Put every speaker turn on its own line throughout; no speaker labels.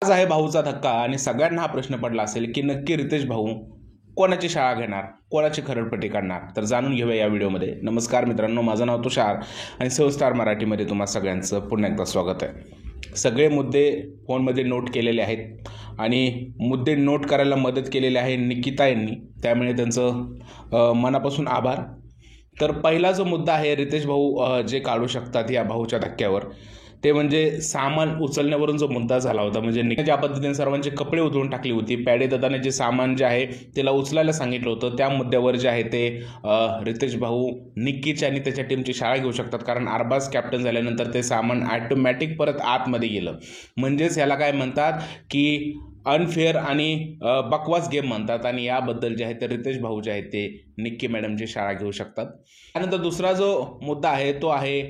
आज आहे भाऊचा धक्का आणि सगळ्यांना हा प्रश्न पडला असेल की नक्की रितेश भाऊ कोणाची शाळा घेणार, कोणाची खरडपट्टी काढणार. तर जाणून घेऊया या व्हिडिओमध्ये. नमस्कार मित्रांनो, माझं नाव तुषार आणि स्टार मराठीमध्ये तुम्हा सगळ्यांचं पुन्हा एकदा स्वागत आहे. सगळे मुद्दे फोनमध्ये नोट केलेले आहेत आणि मुद्दे नोट करायला मदत केलेली आहे निकिता यांनी, त्यामुळे त्यांचं मनापासून आभार. तर पहिला जो मुद्दा आहे रितेश भाऊ जे काढू शकतात या भाऊच्या धक्क्यावर, ते म्हणजे सामान उचलण्यावरून जो मुद्दा झाला होता. म्हणजे ज्या पद्धतीने सर्वांचे कपडे उधळून टाकली होती, पॅडे दादाने जे सामान जे आहे त्याला उचलायला सांगितलं होतं, त्या मुद्द्यावर जे आहे ते रितेश भाऊ निक्कीची आणि त्याच्या टीमची शाळा घेऊ शकतात. कारण अरबाज कॅप्टन झाल्यानंतर ते सामान ॲटोमॅटिक परत आतमध्ये गेलं. म्हणजेच याला काय म्हणतात की अनफेअर आणि बकवास गेम म्हणतात. आणि याबद्दल जे आहे ते रितेश भाऊ जे आहेत ते निक्की मॅडमची शाळा घेऊ शकतात. त्यानंतर दुसरा जो मुद्दा आहे तो आहे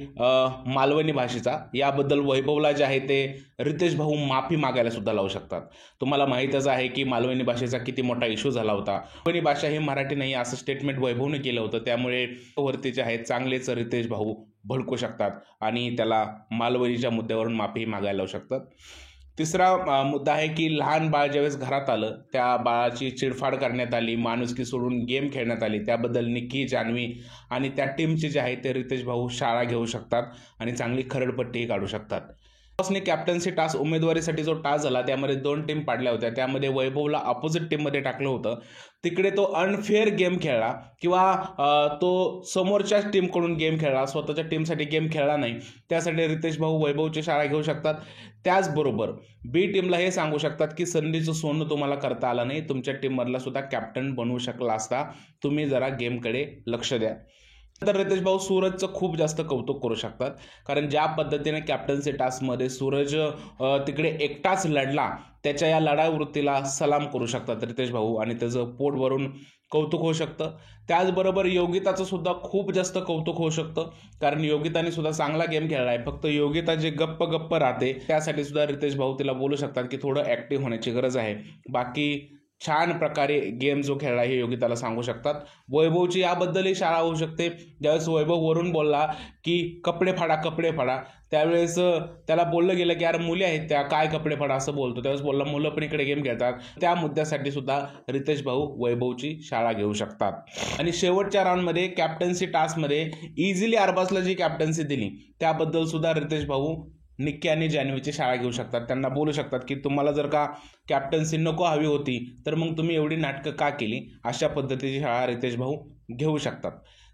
मालवणी भाषेचा. याबद्दल वैभवला जे आहे ते रितेश भाऊ माफी मागायला सुद्धा लावू शकतात. तुम्हाला माहीतच आहे की मालवणी भाषेचा किती मोठा इश्यू झाला होता. मालवणी भाषा ही मराठी नाही असं स्टेटमेंट वैभवने केलं होतं. त्यामुळे वरती जे आहे चांगलेच रितेश भाऊ भडकू शकतात आणि त्याला मालवणीच्या मुद्द्यावरून माफी मागायला लावू शकतात. तिसरा मुद्दा आहे की लहान बाळ ज्यावेळेस घरात आलं, त्या बाळाची चिडफाड करण्यात आली, माणुसकी सोडून गेम खेळण्यात आली. त्याबद्दल निक्की, जान्हवी आणि त्या टीमचे जे आहे ते रितेश भाऊ शाळा घेऊ शकतात आणि चांगली खरडपट्टीही काढू शकतात. कॅप्टन्सी टास्क उमेदवारीसाठी जो टास्क झाला त्यामध्ये 2 टीम पाडल्या होत्या. त्यामध्ये वैभवला अपोजिट टीममध्ये टाकलं होतं. तिकडे तो अनफेअर गेम खेळला किंवा तो समोरच्याच टीमकडून गेम खेळला, स्वतःच्या टीमसाठी गेम खेळला नाही. त्यासाठी रितेश भाऊ वैभवची शाळा घेऊ शकतात. त्याचबरोबर बी टीमला हे सांगू शकतात की संधीचं सोनं तुम्हाला करता आलं नाही, तुमच्या टीममधला सुद्धा कॅप्टन बनवू शकला असता, तुम्ही जरा गेमकडे लक्ष द्या. तर रितेश भाऊ सूरजचं खूप जास्त कौतुक करू शकतात. कारण ज्या पद्धतीने कॅप्टन्सी टास्कमध्ये सूरज तिकडे एकटाच लढला, त्याच्या या लढावृत्तीला सलाम करू शकतात रितेश भाऊ आणि त्याचं पोट भरून कौतुक होऊ शकतं. त्याचबरोबर योगिताचं सुद्धा खूप जास्त कौतुक होऊ शकतं. कारण योगिताने सुद्धा चांगला गेम खेळला आहे. फक्त योगिता जे गप्प राहते त्यासाठी सुद्धा रितेश भाऊ तिला बोलू शकतात की थोडं ॲक्टिव्ह होण्याची गरज आहे. बाकी छान प्रकारे गेम जो खेळला हे योगिताला सांगू शकतात. वैभवची याबद्दलही शाळा होऊ शकते. ज्यावेळेस वैभव वरून बोलला की कपडे फाडा, त्यावेळेस त्याला बोललं गेलं की यार मुली आहेत त्या, काय कपडे फाडा असं बोलतो. त्यावेळेस बोलला मुलं पण इकडे गेम खेळतात. त्या मुद्द्यासाठी सुद्धा रितेश भाऊ वैभवची शाळा घेऊ शकतात. आणि शेवटच्या राऊंडमध्ये कॅप्टन्सी टास्कमध्ये इझिली अरबाजला जी कॅप्टन्सी दिली त्याबद्दल सुद्धा रितेश भाऊ निक्की आणि जान्हवीची शाळा घेऊ शकतात. त्यांना बोलू शकतात की तुम्हाला जर का कॅप्टन्सी नको हवी होती तर मग तुम्ही एवढी नाटकं का केली, अशा पद्धतीची शाळा रितेश भाऊ घेऊ शकतात.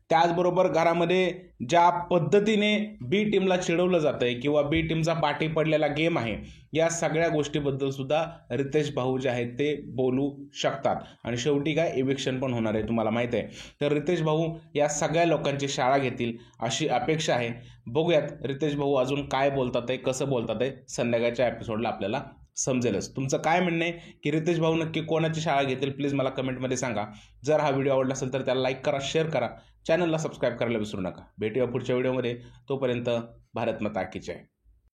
त्याचबरोबर घरामध्ये ज्या पद्धतीने बी टीमला चिडवलं जातंय किंवा बी टीमचा पाठी पडलेला गेम आहे, या सगळ्या गोष्टीबद्दल सुद्धा रितेश भाऊ जे आहेत ते बोलू शकतात. आणि शेवटी काय इविक्शन पण होणार आहे, तुम्हाला माहीत आहे. तर रितेश भाऊ या सगळ्या लोकांची शाळा घेतील अशी अपेक्षा आहे. बघूयात रितेश भाऊ अजून काय बोलतात आहे, कसं बोलतात आहे, संध्याकाळच्या एपिसोडला आपल्याला समजेलच. तुमचं काय म्हणणं आहे की रितेश भाऊ नक्की कोणाची शाळा घेतील, प्लीज मला कमेंटमध्ये सांगा. जर हा व्हिडिओ आवडला असेल तर त्याला लाईक करा, शेअर करा, चॅनलला सबस्क्राईब करायला विसरू नका. भेटूया पुढच्या व्हिडिओमध्ये. तोपर्यंत भारत माता की जय.